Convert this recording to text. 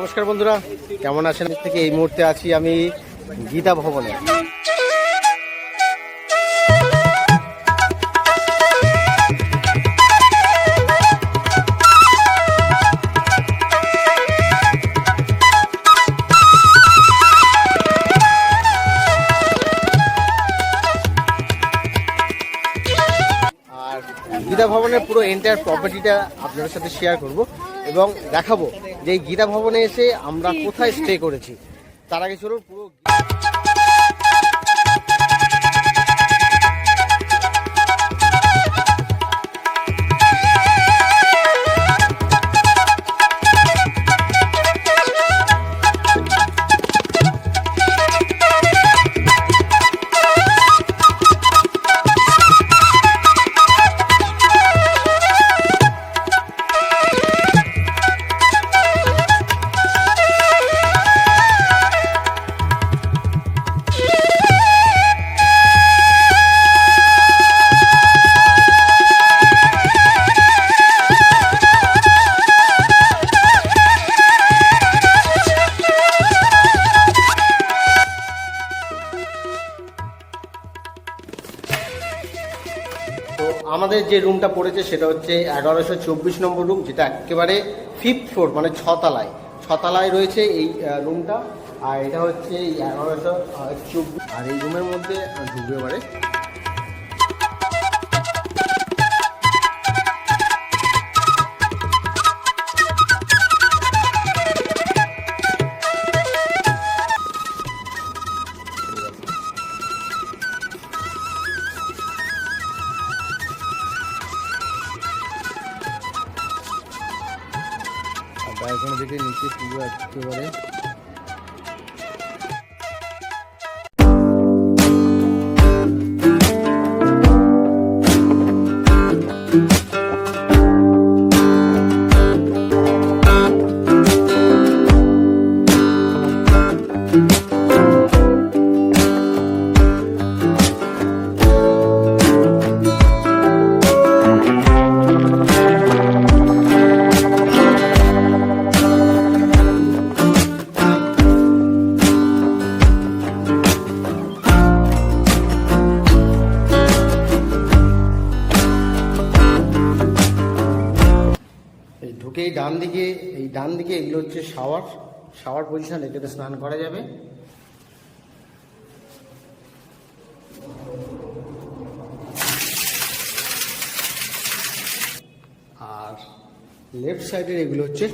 নমস্কার বন্ধুরা, কেমন আছেন? থেকে এই মুহূর্তে আছি আমি গীতা ভবনে। আর গীতা ভবনের পুরো এন্টায়ার প্রপার্টিটা আপনাদের সাথে শেয়ার করব এবং দেখাবো যে এই গীতা ভবনে এসে আমরা কোথায় স্টে করেছি। তার আগে চলুন পুরো আমাদের যে রুমটা পড়েছে সেটা হচ্ছে 1124 নম্বর রুম, যেটা একেবারে 5th ফ্লোর, মানে ছতলায় রয়েছে এই রুমটা। আর এটা হচ্ছে 1124। আর এই রুমের মধ্যে ঢুকবে এবারে। এখানে দেখে নিচে পুরো একেবারে ঢুকে এই ডান দিকে এগুলো হচ্ছে শাওয়ার পজিশন। এটাতে স্নান করা যাবে। আর লেফট সাইডের এগুলো হচ্ছে